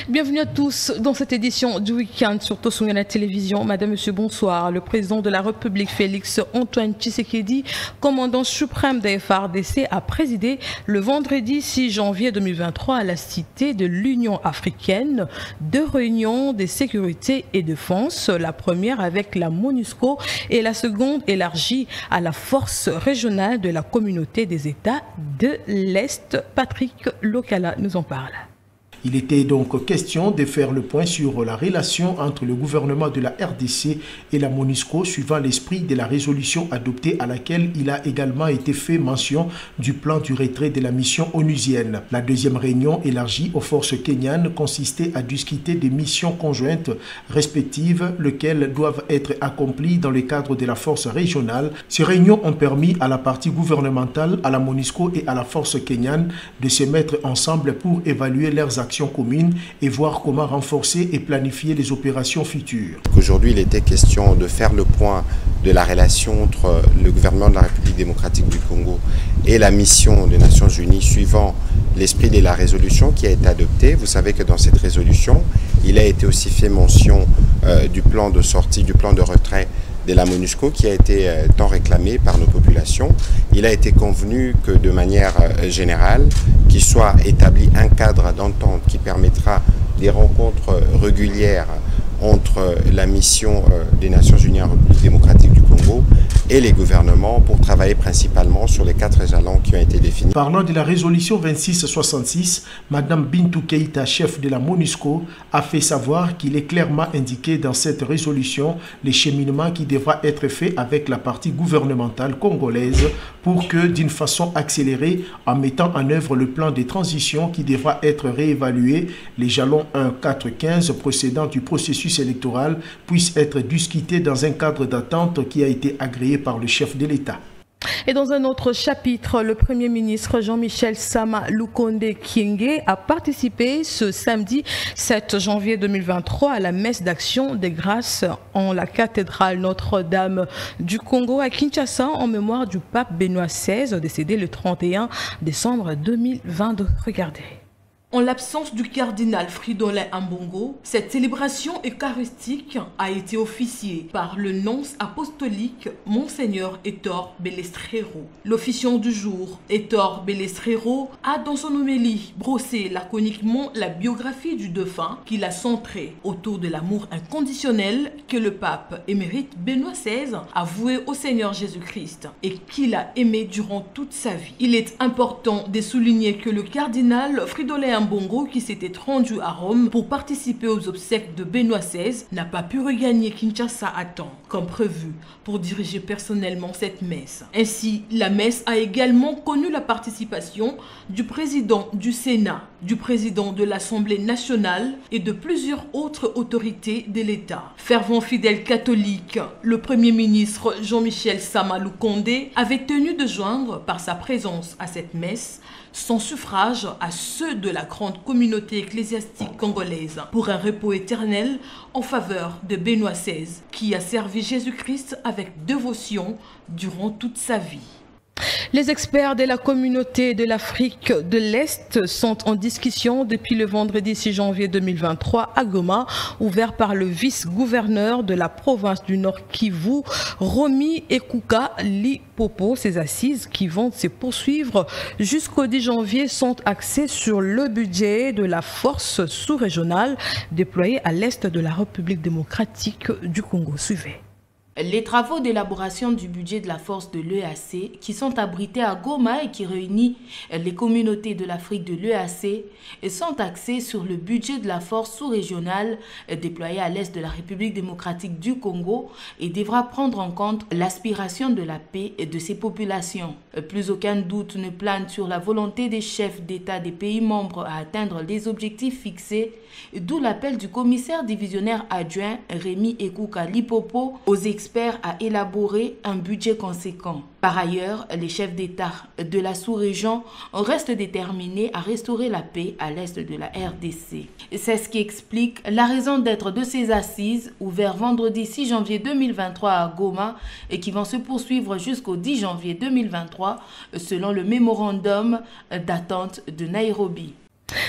Bienvenue à tous dans cette édition du week-end sur Tosungana Télévision. Madame, Monsieur, bonsoir. Le président de la République, Félix Antoine Tshisekedi, commandant suprême des FARDC, a présidé le vendredi 6 janvier 2023 à la Cité de l'Union africaine 2 réunions de sécurité et de défense. La première avec la MONUSCO et la seconde élargie à la force régionale de la communauté des États de l'Est. Patrick Lokala nous en parle. Il était donc question de faire le point sur la relation entre le gouvernement de la RDC et la MONUSCO suivant l'esprit de la résolution adoptée à laquelle il a également été fait mention du plan du retrait de la mission onusienne. La deuxième réunion élargie aux forces kenyanes consistait à discuter des missions conjointes respectives, lesquelles doivent être accomplies dans le cadre de la force régionale. Ces réunions ont permis à la partie gouvernementale, à la MONUSCO et à la force kenyane de se mettre ensemble pour évaluer leurs actions communes et voir comment renforcer et planifier les opérations futures. Aujourd'hui, il était question de faire le point de la relation entre le gouvernement de la République démocratique du Congo et la mission des Nations Unies suivant l'esprit de la résolution qui a été adoptée. Vous savez que dans cette résolution, il a été aussi fait mention du plan de sortie, du plan de retrait de la MONUSCO qui a été tant réclamé par nos populations. Il a été convenu que de manière générale, qu'il soit établi un cadre d'entente qui permettra des rencontres régulières entre la mission des Nations Unies en République démocratique du Congo et les gouvernements pour travailler principalement sur les 4 jalons qui ont été définis. Parlant de la résolution 2666, Mme Bintou Keïta, chef de la MONUSCO, a fait savoir qu'il est clairement indiqué dans cette résolution les cheminements qui devra être fait avec la partie gouvernementale congolaise pour que, d'une façon accélérée, en mettant en œuvre le plan de transition qui devra être réévalué, les jalons 1, 4, 15 procédant du processus électoral puissent être discutés dans un cadre d'attente qui a été agréé par le chef de l'État. Et dans un autre chapitre, le Premier ministre Jean-Michel Sama Lukonde Kyenge a participé ce samedi 7 janvier 2023 à la messe d'action des grâces en la cathédrale Notre-Dame du Congo à Kinshasa en mémoire du pape Benoît XVI décédé le 31 décembre 2022. Regardez. En l'absence du cardinal Fridolin Ambongo, cette célébration eucharistique a été officiée par le nonce apostolique Monseigneur Héctor Belestrero. L'officiant du jour, Héctor Belestrero, a dans son homélie brossé laconiquement la biographie du défunt qu'il a centrée autour de l'amour inconditionnel que le pape émérite Benoît XVI a voué au Seigneur Jésus-Christ et qu'il a aimé durant toute sa vie. Il est important de souligner que le cardinal Fridolin Ambongo, qui s'était rendu à Rome pour participer aux obsèques de Benoît XVI, n'a pas pu regagner Kinshasa à temps, comme prévu, pour diriger personnellement cette messe. Ainsi, la messe a également connu la participation du président du Sénat, du président de l'Assemblée nationale et de plusieurs autres autorités de l'État. Fervent fidèle catholique, le Premier ministre Jean-Michel Sama Lukonde avait tenu de joindre par sa présence à cette messe son suffrage à ceux de la grande communauté ecclésiastique congolaise pour un repos éternel en faveur de Benoît XVI, qui a servi Jésus-Christ avec dévotion durant toute sa vie. Les experts de la communauté de l'Afrique de l'Est sont en discussion depuis le vendredi 6 janvier 2023 à Goma, ouvert par le vice-gouverneur de la province du Nord Kivu, Romy Ekuka Lipopo. Ces assises qui vont se poursuivre jusqu'au 10 janvier sont axées sur le budget de la force sous-régionale déployée à l'est de la République démocratique du Congo. Suivez. Les travaux d'élaboration du budget de la force de l'EAC qui sont abrités à Goma et qui réunit les communautés de l'Afrique de l'EAC sont axés sur le budget de la force sous-régionale déployée à l'est de la République démocratique du Congo et devra prendre en compte l'aspiration de la paix et de ses populations. Plus aucun doute ne plane sur la volonté des chefs d'État des pays membres à atteindre les objectifs fixés, d'où l'appel du commissaire divisionnaire adjoint Rémi Ekuka Lipopo aux experts à élaborer un budget conséquent. Par ailleurs, les chefs d'État de la sous-région restent déterminés à restaurer la paix à l'est de la RDC. C'est ce qui explique la raison d'être de ces assises ouvertes vendredi 6 janvier 2023 à Goma et qui vont se poursuivre jusqu'au 10 janvier 2023 selon le mémorandum d'attente de Nairobi.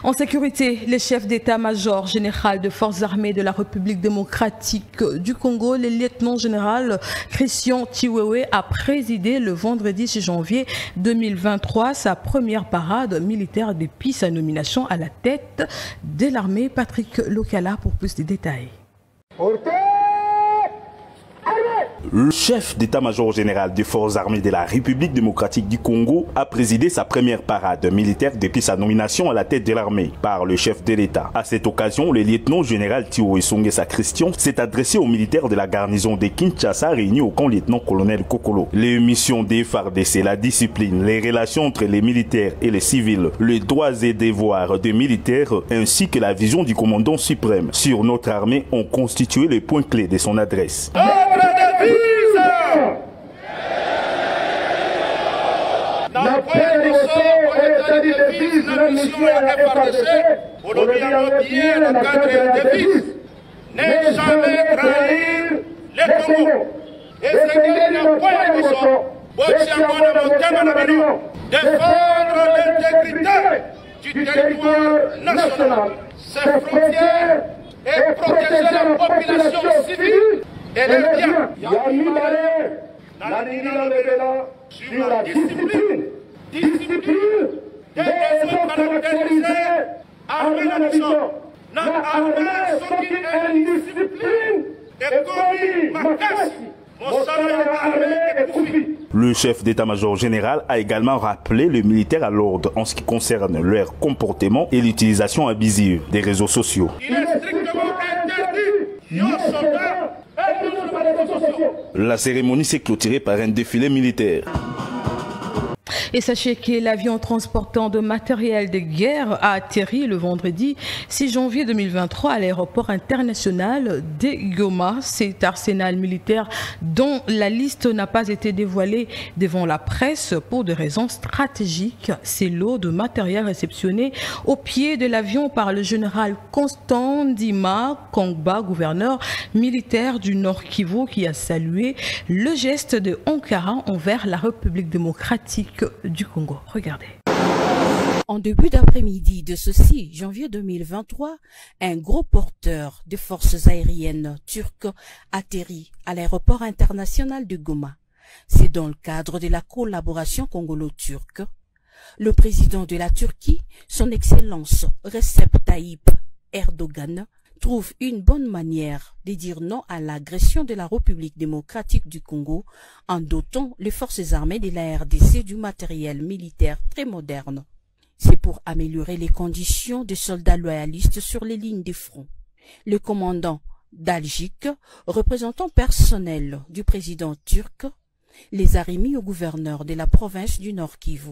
En sécurité, le chef d'état-major général de forces armées de la République démocratique du Congo, le lieutenant-général Christian Chiwewe, a présidé le vendredi 6 janvier 2023 sa première parade militaire depuis sa nomination à la tête de l'armée. Patrick Lokala pour plus de détails. Le chef d'état-major général des forces armées de la République démocratique du Congo a présidé sa première parade militaire depuis sa nomination à la tête de l'armée par le chef de l'État. À cette occasion, le lieutenant-général Chiwewe Songesa Christian s'est adressé aux militaires de la garnison de Kinshasa réunis au camp lieutenant-colonel Kokolo. Les missions des FARDC, la discipline, les relations entre les militaires et les civils, les droits et devoirs des militaires ainsi que la vision du commandant suprême sur notre armée ont constitué les points clés de son adresse. N'est jamais trahir les Congo. Et c'est le point de défendre l'intégrité du territoire national, ses frontières et protéger la population civile et les biens. Sur la discipline des besoins caractérisés armée la nation. Notre armée sont une discipline et commis Makassi. Le chef d'état-major général a également rappelé les militaires à l'ordre en ce qui concerne leur comportement et l'utilisation abusive des réseaux sociaux. Il est strictement interdit aux soldats et aux réseaux sociaux. La cérémonie s'est clôturée par un défilé militaire. Et sachez que l'avion transportant de matériel de guerre a atterri le vendredi 6 janvier 2023 à l'aéroport international de Goma. Cet arsenal militaire dont la liste n'a pas été dévoilée devant la presse pour des raisons stratégiques. C'est lot de matériel réceptionné au pied de l'avion par le général Constant Ndima Kongba, gouverneur militaire du Nord Kivu, qui a salué le geste de Ankara envers la République démocratique du Congo. Regardez. En début d'après-midi de ce 6 janvier 2023, un gros porteur de forces aériennes turques atterrit à l'aéroport international de Goma. C'est dans le cadre de la collaboration congolo-turque. Le président de la Turquie, son Excellence Recep Tayyip Erdogan, trouve une bonne manière de dire non à l'agression de la République démocratique du Congo en dotant les forces armées de la RDC du matériel militaire très moderne. C'est pour améliorer les conditions des soldats loyalistes sur les lignes de front. Le commandant Daljik, représentant personnel du président turc, les a remis au gouverneur de la province du Nord Kivu.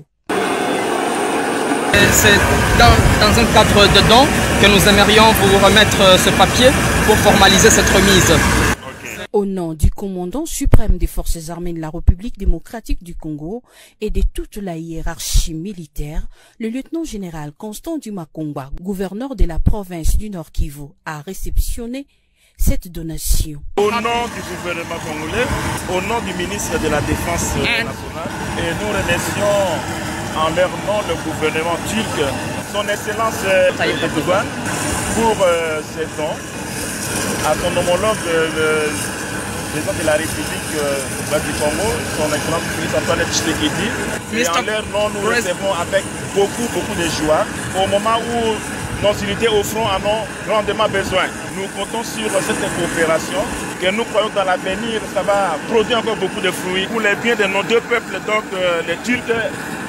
C'est dans un cadre de don que nous aimerions vous remettre ce papier pour formaliser cette remise. Au nom du commandant suprême des forces armées de la République démocratique du Congo et de toute la hiérarchie militaire, le lieutenant-général Constant Ndima Kongba, gouverneur de la province du Nord Kivu, a réceptionné cette donation. Au nom du gouvernement congolais, au nom du ministre de la Défense nationale, et nous remercions en leur nom le gouvernement turc, son Excellence Tayyip Erdogan, pour ces dons à son homologue, le président de la République du Congo, son Excellence Félix-Antoine Tshisekedi. Et en leur nom, nous recevons avec beaucoup de joie au moment où nos unités au front en ont grandement besoin. Nous comptons sur cette coopération que nous croyons dans l'avenir, ça va produire encore beaucoup de fruits pour les biens de nos deux peuples, donc les Turcs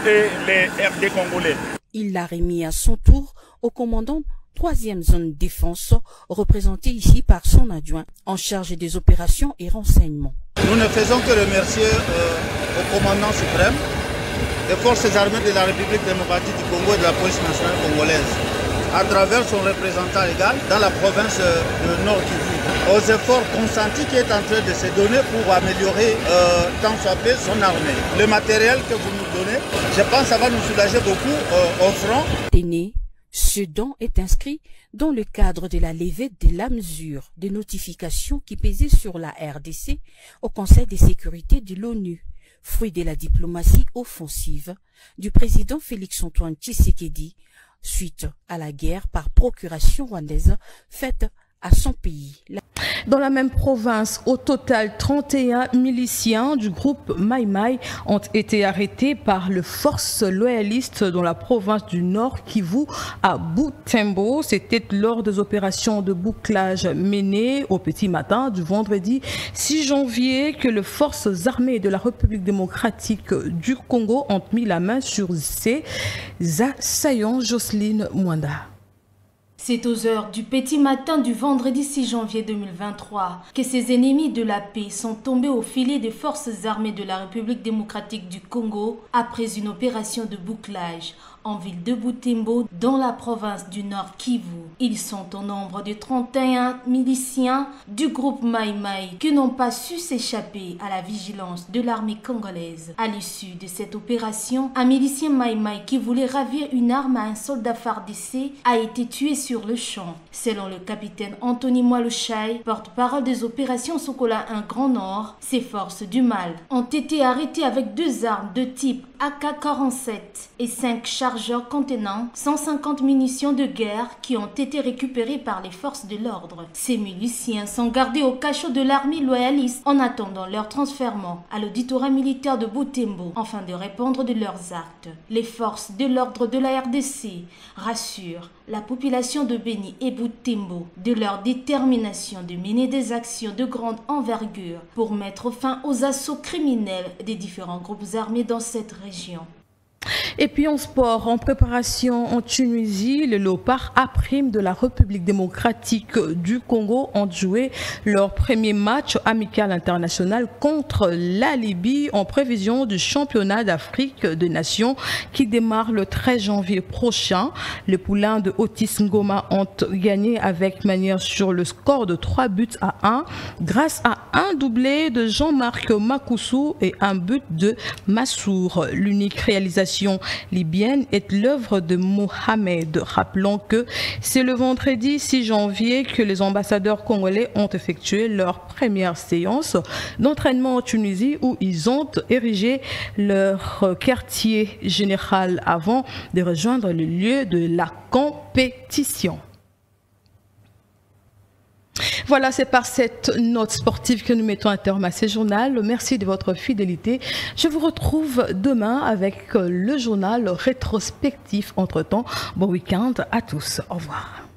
et les RD congolais. Il l'a remis à son tour au commandant 3e zone défense, représenté ici par son adjoint en charge des opérations et renseignements. Nous ne faisons que remercier au commandant suprême des forces armées de la République démocratique du Congo et de la police nationale congolaise, à travers son représentant légal dans la province de Nord Kivu, aux efforts consentis qui est en train de se donner pour améliorer tant soit peu son armée. Le matériel que vous nous donnez, je pense que ça va nous soulager beaucoup au front. Ce don est inscrit dans le cadre de la levée de la mesure de notification qui pesait sur la RDC au Conseil de sécurité de l'ONU, fruit de la diplomatie offensive du président Félix-Antoine Tshisekedi suite à la guerre par procuration rwandaise faite à son pays. Dans la même province, au total, 31 miliciens du groupe Mai Mai ont été arrêtés par les forces loyalistes dans la province du Nord Kivu à Butembo. C'était lors des opérations de bouclage menées au petit matin du vendredi 6 janvier que les forces armées de la République démocratique du Congo ont mis la main sur ces assaillants. Jocelyne Mwanda. C'est aux heures du petit matin du vendredi 6 janvier 2023 que ces ennemis de la paix sont tombés au filet des forces armées de la République démocratique du Congo après une opération de bouclage en ville de Butembo dans la province du Nord Kivu. Ils sont au nombre de 31 miliciens du groupe Mai Mai qui n'ont pas su s'échapper à la vigilance de l'armée congolaise. À l'issue de cette opération, un milicien Mai Mai qui voulait ravir une arme à un soldat FARDC a été tué sur le champ. Selon le capitaine Anthony Mwalochai, porte-parole des opérations Sokola 1 Grand Nord, ces forces du mal ont été arrêtées avec 2 armes de type AK-47 et 5 chargeurs contenant 150 munitions de guerre qui ont été récupérées par les forces de l'ordre. Ces miliciens sont gardés au cachot de l'armée loyaliste en attendant leur transfèrement à l'auditorat militaire de Butembo afin de répondre de leurs actes. Les forces de l'ordre de la RDC rassurent la population de Beni et Butembo de leur détermination de mener des actions de grande envergure pour mettre fin aux assauts criminels des différents groupes armés dans cette région. Et puis en sport, en préparation en Tunisie, les Léopards A' de la République démocratique du Congo ont joué leur premier match amical international contre la Libye en prévision du championnat d'Afrique des Nations qui démarre le 13 janvier prochain. Les poulains de Otis Ngoma ont gagné avec manière sur le score de 3-1 grâce à un doublé de Jean-Marc Makoussou et un but de Massour. L'unique réalisation libyenne est l'œuvre de Mohamed. Rappelons que c'est le vendredi 6 janvier que les ambassadeurs congolais ont effectué leur première séance d'entraînement en Tunisie où ils ont érigé leur quartier général avant de rejoindre le lieu de la compétition. Voilà, c'est par cette note sportive que nous mettons un terme à ce journal. Merci de votre fidélité. Je vous retrouve demain avec le journal rétrospectif. Entre-temps, bon week-end à tous. Au revoir.